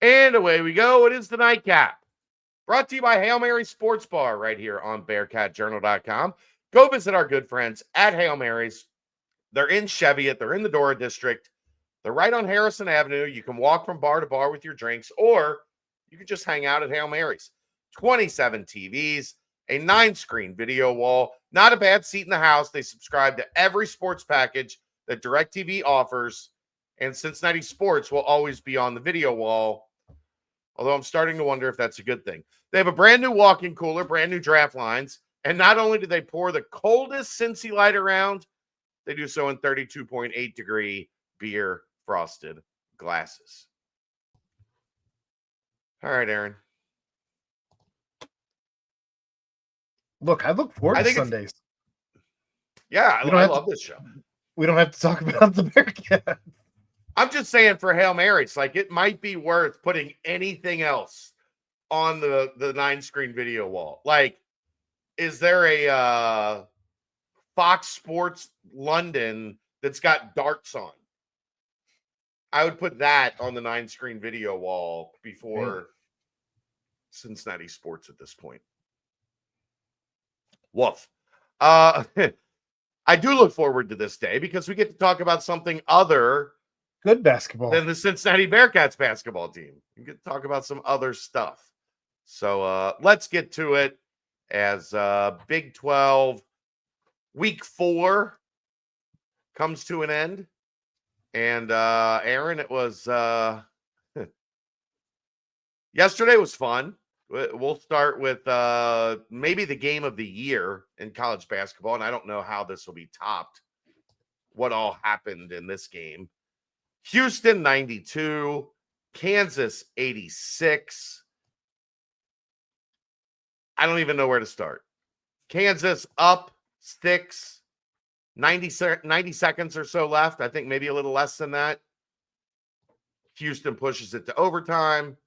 And away we go. It is the nightcap. Brought to you by Hail Mary Sports Bar right here on BearcatJournal.com. Go visit our good friends at Hail Mary's. They're in Cheviot. They're in the Dora District. They're right on Harrison Avenue. You can walk from bar to bar with your drinks, or you can just hang out at Hail Mary's. 27 TVs, a 9-screen video wall. Not a bad seat in the house. They subscribe to every sports package that DirecTV offers, and Cincinnati Sports will always be on the video wall, although I'm starting to wonder if that's a good thing. They have a brand new walk-in cooler, brand new draft lines, and not only do they pour the coldest Cincy Light around, they do so in 32.8-degree beer frosted glasses. All right, Aaron. Look, I look forward to Sundays. Yeah, I love this show. We don't have to talk about the Bearcats. I'm just saying for Hail Marys, like it might be worth putting anything else on the 9-screen video wall. Like, is there a Fox Sports London that's got darts on? I would put that on the 9-screen video wall before Cincinnati Sports at this point. Woof. I do look forward to this day because we get to talk about something other good basketball than the Cincinnati Bearcats basketball team. We get to talk about some other stuff. So let's get to it as Big 12 Week 4 comes to an end. And Aaron, it was yesterday was fun. We'll start with maybe the game of the year in college basketball, and I don't know how this will be topped. What all happened in this game? Houston 92, Kansas 86. I don't even know where to start. Kansas up 6, 90 seconds or so left. I think maybe a little less than that. Houston pushes it to overtime.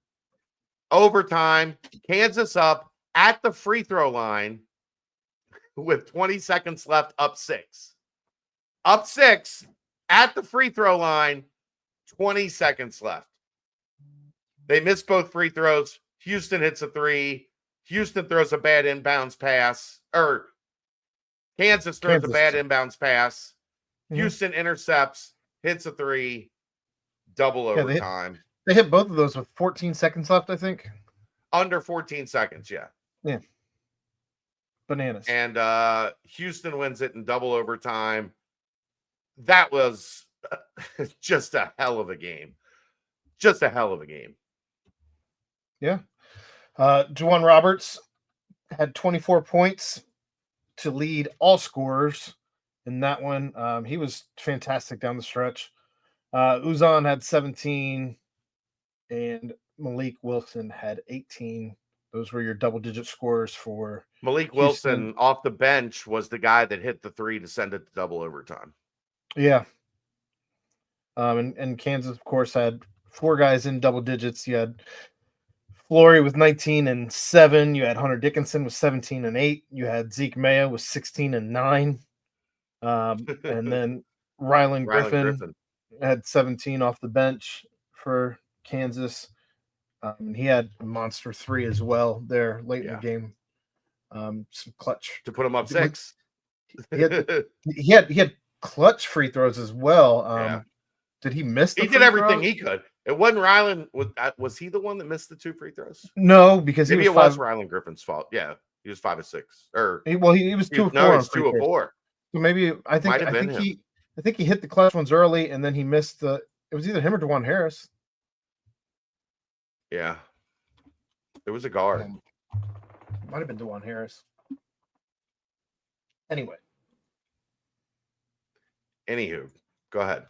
Kansas up at the free throw line with 20 seconds left, up 6. Up 6 at the free throw line, 20 seconds left. They miss both free throws. Houston hits a 3. Houston throws a bad inbounds pass, or Kansas throws a bad inbounds pass. Houston intercepts, hits a 3, double overtime. They hit both of those with 14 seconds left, I think. Under 14 seconds, yeah. Yeah. Bananas. And Houston wins it in double overtime. That was just a hell of a game. Just a hell of a game. Yeah. Juwan Roberts had 24 points to lead all scorers in that one. He was fantastic down the stretch. Uzan had 17, and Malik Wilson had 18. Those were your double-digit scores for Malik Wilson off the bench was the guy that hit the 3 to send it to double overtime. Yeah. And Kansas, of course, had 4 guys in double digits. You had Flory with 19 and 7. You had Hunter Dickinson with 17 and 8. You had Zeke Mayo with 16 and 9. And then Rylan Griffin had 17 off the bench for Kansas. He had a monster 3 as well there late in the game. Some clutch to put him up 6. He had clutch free throws as well. Did he miss? He did everything he could. It wasn't Rylan. Was he the one that missed the 2 free throws? No, because maybe it was Rylan Griffin's fault. Yeah, he was 5 of 6. Or he was 2 of 4. No, it's 2 of 4. So maybe I think he hit the clutch ones early, and then he missed the. It was either him or DeJuan Harris. Yeah, it was a guard. Might have been DeJuan Harris. Anyway. Anywho, go ahead.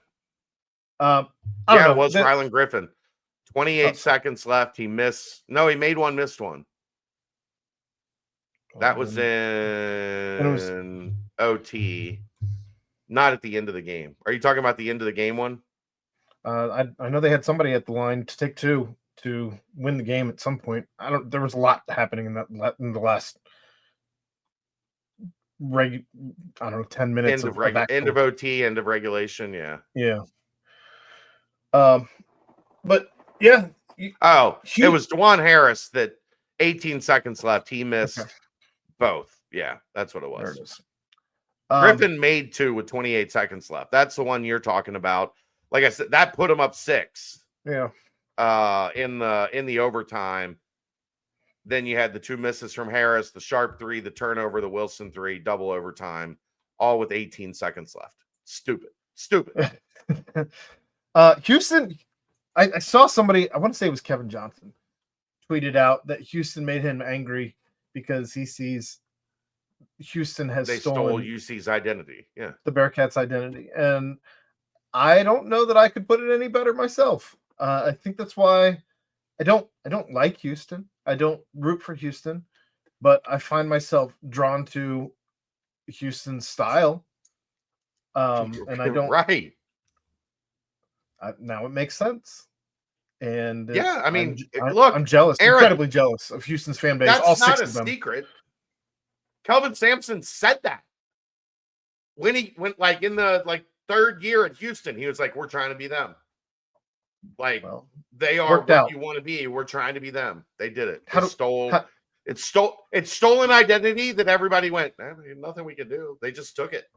I don't know. It was Rylan Griffin. 28 seconds left. He missed. No, he made one, missed one. That was in OT. Not at the end of the game. Are you talking about the end of the game one? I know they had somebody at the line to take 2 to win the game at some point. There was a lot happening in the last 10 minutes end of OT, end of regulation. Yeah. But yeah, Oh, it Hu- was DeJuan Harris that 18 seconds left. He missed Okay, both. Yeah, that's what it there it was. is. Griffin made 2 with 28 seconds left. That's the one you're talking about. Like I said, that put him up 6 Yeah. in the overtime. Then you had the 2 misses from Harris, the sharp 3, the turnover, the Wilson 3, double overtime, all with 18 seconds left. Stupid. Houston, I saw somebody, I want to say it was Kevin Johnson, tweeted out that Houston made him angry because he sees Houston has They stole stolen UC's identity. Yeah. the Bearcats' identity. And I don't know that I could put it any better myself. I think that's why I don't like Houston. I don't root for Houston, but I find myself drawn to Houston's style. And I don't. Right. Now it makes sense. And Yeah, I mean, I'm look, jealous, Aaron, incredibly jealous of Houston's fan base. All that's not 6 a of them. secret. Kelvin Sampson said that when he went like in the third year at Houston, he was like, "We're trying to be them. Like they are worked what out. you want to be. We're trying to be them." They did it. It's stolen identity that everybody went, nothing we can do. They just took it.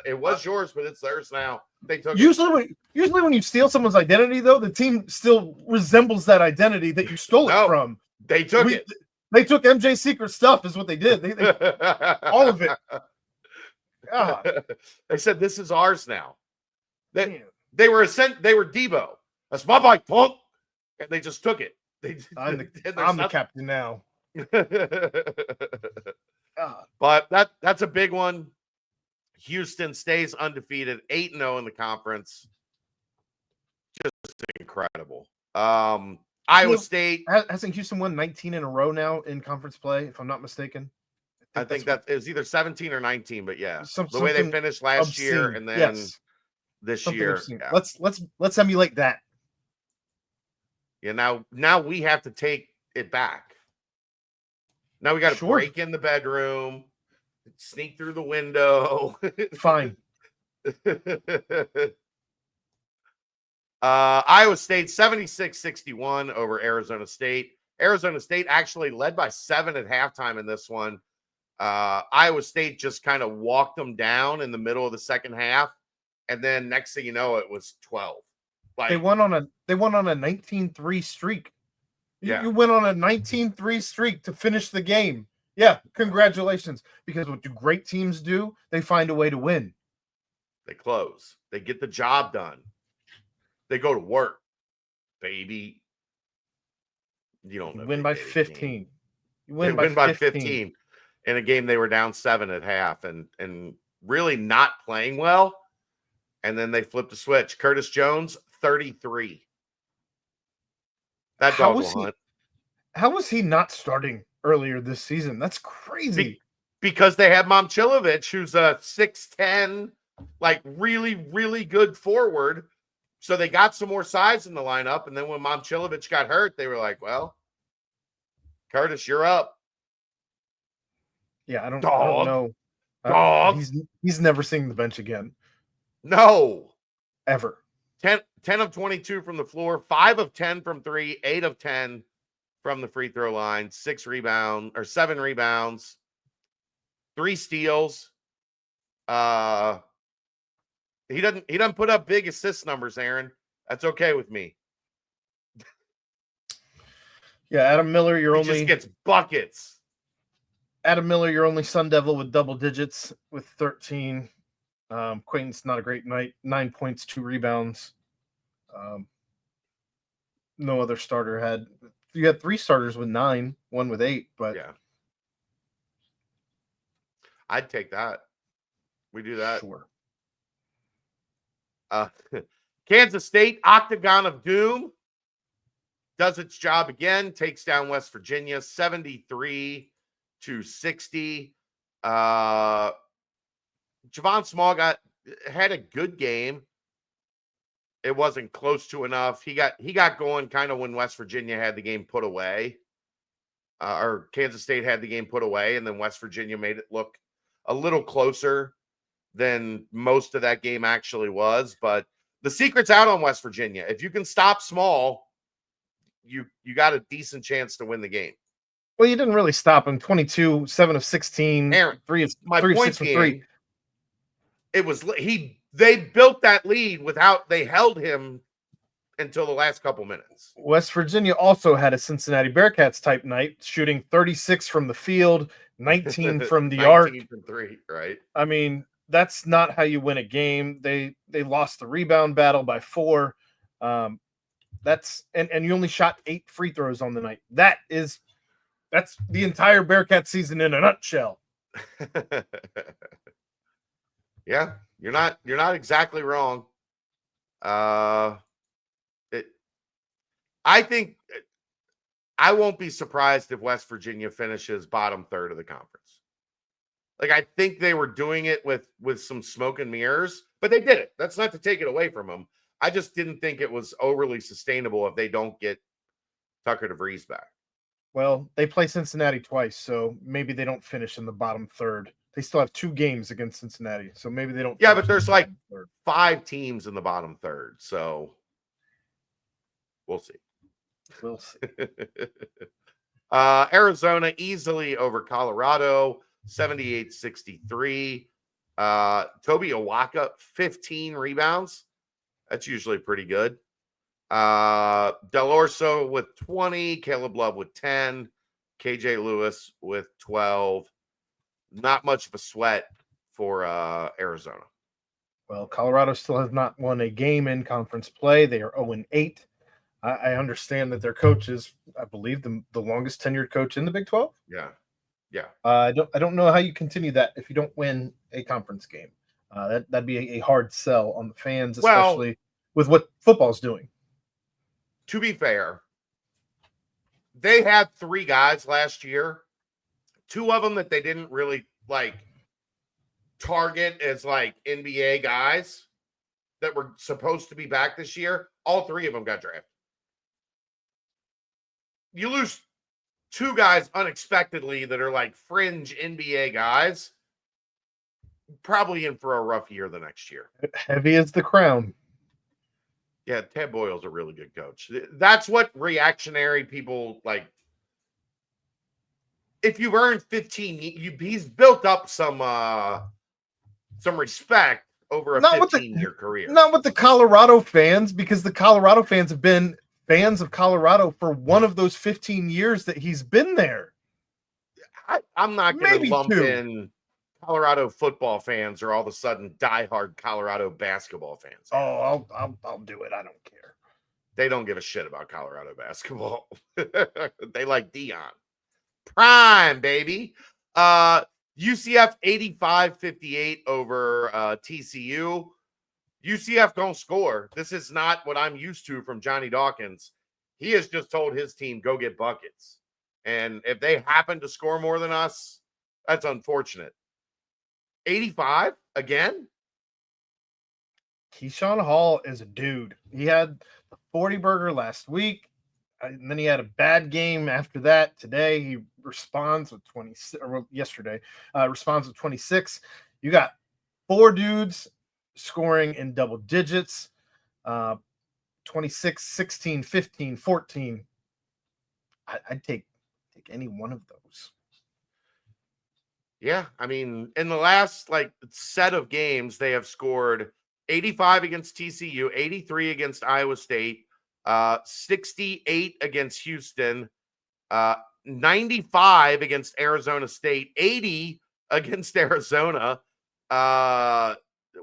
It was yours, but it's theirs now. They took it. Usually when you steal someone's identity, though, the team still resembles that identity that you stole it from. They took it. They took MJ's secret stuff, is what they did. They all of it. God. They said this is ours now. They were Debo. That's my bike, punk. And they just took it. I'm the captain now. But that's a big one. Houston stays undefeated, 8-0 in the conference. Just incredible. Iowa State hasn't Houston won 19 in a row now in conference play, if I'm not mistaken. I think that it was either 17 or 19, but yeah, the way way they finished last year and then this year. Yeah. Let's emulate that. Yeah, now we have to take it back. Now we got to break in the bedroom, sneak through the window. Fine. Iowa State 76-61 over Arizona State. Arizona State actually led by 7 at halftime in this one. Iowa State just kind of walked them down in the middle of the second half, and then next thing you know, it was 12. They went on a 19-3 streak. You went on a 19-3 streak to finish the game. Yeah, congratulations. Because what do great teams do? They find a way to win. They close. They get the job done. They go to work, baby. You win by 15. You win by 15 in a game they were down 7 at half and really not playing well. And then they flipped the switch. Curtis Jones, 33. That dog will hunt. How was he not starting earlier this season? That's crazy. Because they had Momcilovic, who's a 6'10", like really, really good forward. So they got some more size in the lineup. And then when Momcilovic got hurt, they were like, well, Curtis, you're up. Yeah, I don't know. He's never seen the bench again. No. Ever. 10 of 22 from the floor, 5 of 10 from 3, 8 of 10 from the free throw line, 7 rebounds, 3 steals. He doesn't put up big assist numbers, Aaron. That's okay with me. Yeah, Adam Miller, he just gets buckets. Adam Miller, your only Sun Devil with double digits with 13. Quainton's not a great night. 9 points, 2 rebounds. No other starter had. You had 3 starters with 9, 1 with 8. But yeah, I'd take that. We do that. Sure. Kansas State, Octagon of Doom, does its job again, takes down West Virginia 73-60. Javon Small had a good game. It wasn't close to enough. He got going kind of when West Virginia had the game put away, or Kansas State had the game put away, and then West Virginia made it look a little closer than most of that game actually was. But the secret's out on West Virginia. If you can stop Small, you got a decent chance to win the game. Well, you didn't really stop him. 22, 7 of 16, Aaron, 3 of my 3 of point 6 from 3. being, it was they built that lead without they held him until the last couple minutes. West Virginia also had a Cincinnati Bearcats type night, shooting 36 from the field, 19 from the 19 arc. from 3, right? I mean, that's not how you win a game. They lost the rebound battle by 4. That's and you only shot 8 free throws on the night. That's the entire Bearcat season in a nutshell. Yeah, you're not exactly wrong. I think I won't be surprised if West Virginia finishes bottom third of the conference. Like, I think they were doing it with some smoke and mirrors, but they did it. That's not to take it away from them. I just didn't think it was overly sustainable if they don't get Tucker DeVries back. Well, they play Cincinnati twice, so maybe they don't finish in the bottom third. They still have 2 games against Cincinnati, so maybe they don't. Yeah, but there's like 5 teams in the bottom third, so we'll see. We'll see. Arizona easily over Colorado, 78-63. Toby Awaka, 15 rebounds. That's usually pretty good. Del Orso with 20, Caleb Love with 10, KJ Lewis with 12. Not much of a sweat for Arizona. Well, Colorado still has not won a game in conference play. They are 0-8. I understand that their coach is, I believe, the longest tenured coach in the Big 12. Yeah. I don't know how you continue that if you don't win a conference game. That'd be a hard sell on the fans, especially with what football's doing. To be fair, they had 3 guys last year. 2 of them that they didn't really target as NBA guys that were supposed to be back this year. All 3 of them got drafted. You lose 2 guys unexpectedly that are fringe NBA guys, probably in for a rough year the next year. Heavy as the crown. Yeah, Ted Boyle's a really good coach. That's what reactionary people like. If you've earned 15, he's built up some respect over a 15-year career. Not with the Colorado fans, because the Colorado fans have been fans of Colorado for one of those 15 years that he's been there. I'm not going to lump in Colorado football fans or all of a sudden diehard Colorado basketball fans. Oh, I'll do it. I don't care. They don't give a shit about Colorado basketball. They like Dion. Prime, baby. UCF 85-58 over TCU. UCF don't score. This is not what I'm used to from Johnny Dawkins. He has just told his team, go get buckets. And if they happen to score more than us, that's unfortunate. 85 again? Keyshawn Hall is a dude. He had the 40 burger last week, and then he had a bad game after that. Today he responds with 26, or yesterday responds with 26. You got 4 dudes scoring in double digits, 26, 16, 15, 14. I'd take any one of those. Yeah, I mean, in the last set of games, they have scored 85 against TCU, 83 against Iowa State, 68 against Houston, 95 against Arizona State, 80 against Arizona.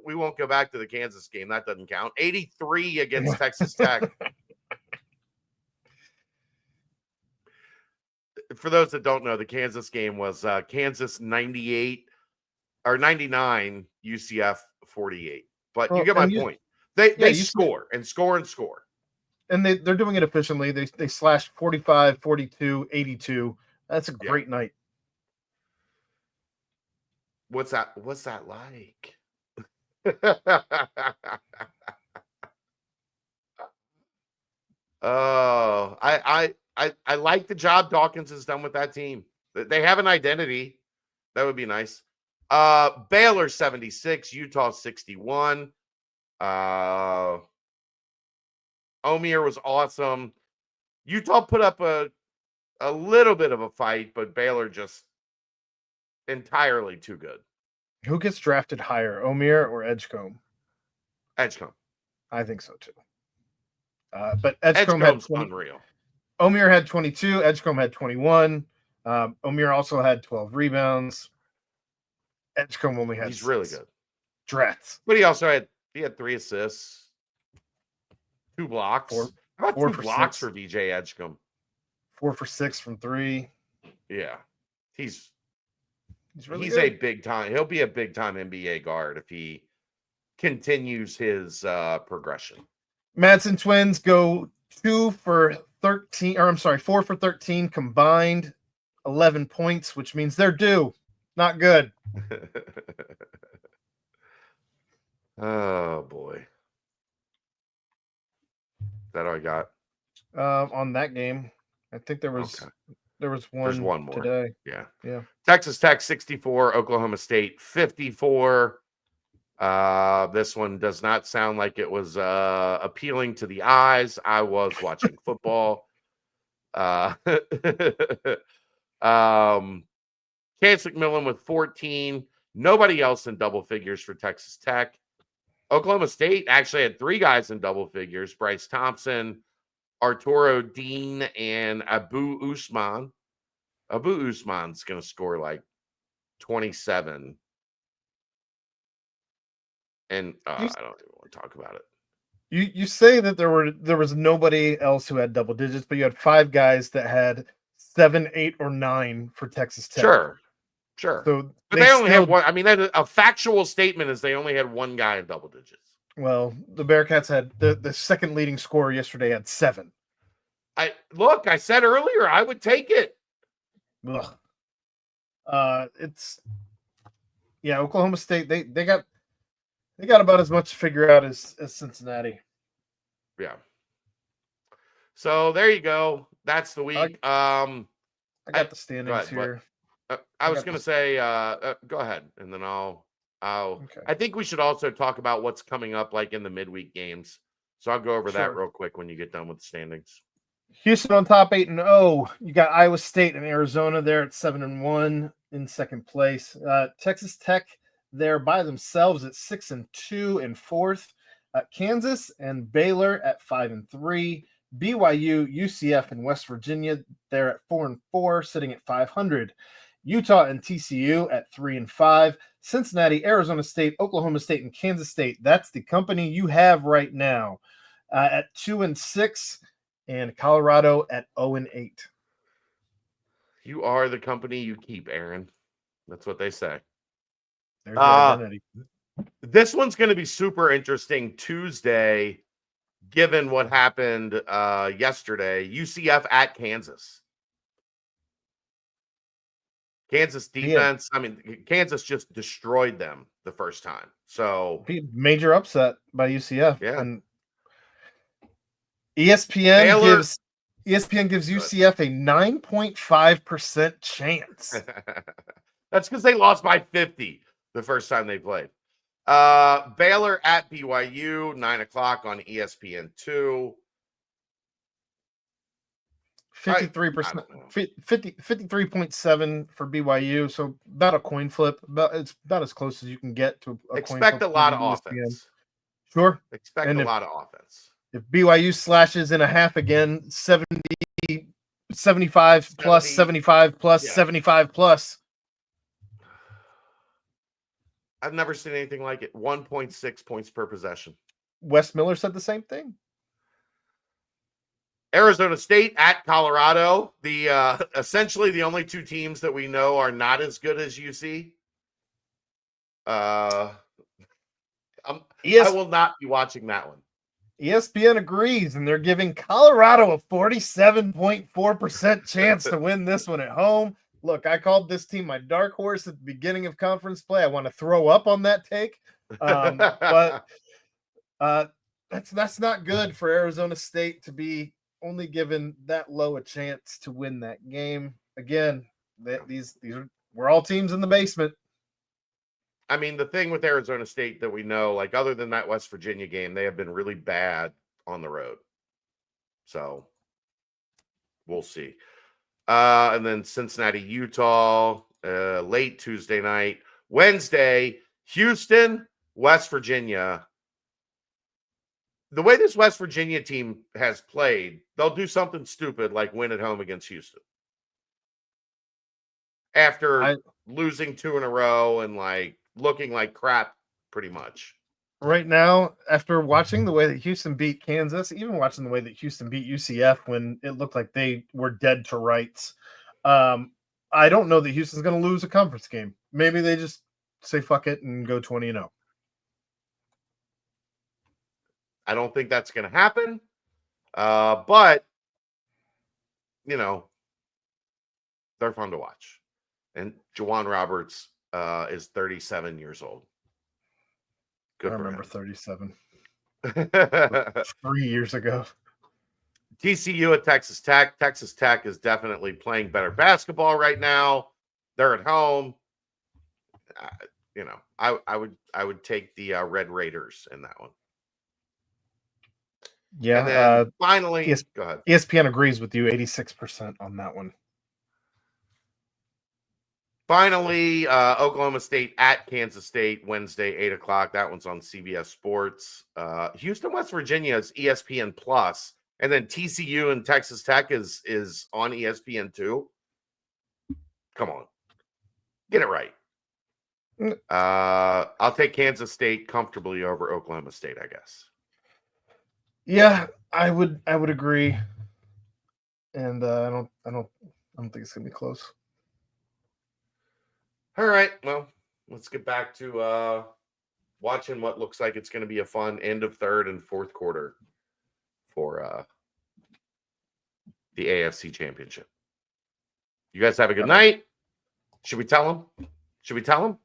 We won't go back to the Kansas game. That doesn't count. 83 against Texas Tech. For those that don't know, the Kansas game was Kansas 98 or 99, UCF 48. But you get my point. They score and score and score. And they're doing it efficiently. They slashed 45, 42, 82. That's a great night. What's that like? Oh, I like the job Dawkins has done with that team. They have an identity. That would be nice. Baylor 76, Utah 61. Omier was awesome. Utah put up a little bit of a fight, but Baylor just entirely too good. Who gets drafted higher, Omier or Edgecombe? Edgecombe. I think so too. But Edgecombe had Edgecombe's unreal. Omier had 22. Edgecombe had 21. Omier also had 12 rebounds. Edgecombe only had He's 6. really good. Drats. But he had 3 assists, 2 blocks. How about 4 2 for blocks 6. for VJ Edgecombe? 4 for 6 from 3. Yeah. He's really a good. big time. He'll be a big time NBA guard if he continues his progression. Madsen twins go 4 for 13 combined, 11 points, which means they're due. Not good. Oh boy. Is that all I got? On that game, I think there was There's one more today. Yeah. Texas Tech 64, Oklahoma State 54. This one does not sound like it was appealing to the eyes. I was watching football. Chance McMillan with 14. Nobody else in double figures for Texas Tech. Oklahoma State actually had 3 guys in double figures: Bryce Thompson, Arturo Dean, and Abu Usman. Abu Usman's going to score like 27. And I don't even want to talk about it. You say that there was nobody else who had double digits, but you had 5 guys that had 7, 8, or 9 for Texas Tech. Sure. So but they only had one. I mean, a factual statement is they only had 1 guy in double digits. Well, the Bearcats had the second leading scorer yesterday had 7. I said earlier I would take it. Ugh. Oklahoma State, they got about as much to figure out as Cincinnati. Yeah. So there you go. That's the week. I got the standings here. I was going to say, go ahead, and then I'll. Okay. I think we should also talk about what's coming up, like in the midweek games. So I'll go over that real quick when you get done with the standings. Houston on top 8-0. You got Iowa State and Arizona there at 7-1 in second place. Texas Tech there by themselves at 6-2 in fourth. Kansas and Baylor at 5-3. BYU, UCF, and West Virginia there at 4-4, sitting at 500. Utah and TCU at 3-5. Cincinnati, Arizona State, Oklahoma State, and Kansas State. That's the company you have right now at 2-6. And Colorado at 0-8. You are the company you keep, Aaron. That's what they say. There's your identity. This one's going to be super interesting Tuesday, given what happened yesterday. UCF at Kansas. Kansas defense. Yeah. I mean, Kansas just destroyed them the first time. So major upset by UCF. Yeah. And ESPN gives UCF a 9.5% chance. That's because they lost by 50 the first time they played. Baylor at BYU, 9:00 on ESPN2. 53%, 53.7 for BYU. So about a coin flip. It's about as close as you can get to a expect coin flip. A lot of offense. Sure. Expect a lot of offense. If BYU slashes in a half again, 70, 75 plus, 75 plus, 75 plus. I've never seen anything like it. 1.6 points per possession. Wes Miller said the same thing. Arizona State at Colorado. The essentially the only 2 teams that we know are not as good as UC. I will not be watching that one. ESPN agrees, and they're giving Colorado a 47.4% chance to win this one at home. Look, I called this team my dark horse at the beginning of conference play. I want to throw up on that take, but that's not good for Arizona State to be only given that low a chance to win that game. Again, we're all teams in the basement. I mean, the thing with Arizona State that we know, like other than that West Virginia game, they have been really bad on the road. So we'll see. And then Cincinnati, Utah, late Tuesday night. Wednesday, Houston, West Virginia. The way this West Virginia team has played, they'll do something stupid like win at home against Houston. After losing 2 in a row and like looking like crap pretty much. Right now, after watching the way that Houston beat Kansas, even watching the way that Houston beat UCF when it looked like they were dead to rights, I don't know that Houston's going to lose a conference game. Maybe they just say fuck it and go 20-0. I don't think that's going to happen. But, you know, they're fun to watch. And Juwan Roberts is 37 years old. Good I for remember him. 37. 3 years ago. TCU at Texas Tech. Texas Tech is definitely playing better basketball right now. They're at home. I would take the Red Raiders in that one. Yeah. And then finally, go ahead. ESPN agrees with you, 86% on that one. Finally, Oklahoma State at Kansas State, Wednesday, 8 o'clock. That one's on CBS Sports. Houston, West Virginia is ESPN Plus. And then TCU and Texas Tech is on ESPN too. Come on. Get it right. I'll take Kansas State comfortably over Oklahoma State, I guess. Yeah, I would agree. And I don't think it's gonna be close. All right. Well, let's get back to watching what looks like it's going to be a fun end of third and fourth quarter for the AFC Championship. You guys have a good night. Should we tell them?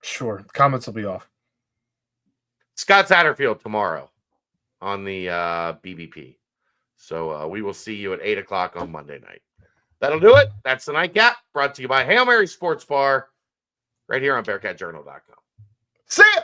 Sure. Comments will be off. Scott Satterfield tomorrow on the BBP. So we will see you at 8 o'clock on Monday night. That'll do it. That's the Nightcap, brought to you by Hail Mary Sports Bar, right here on BearcatJournal.com. See ya!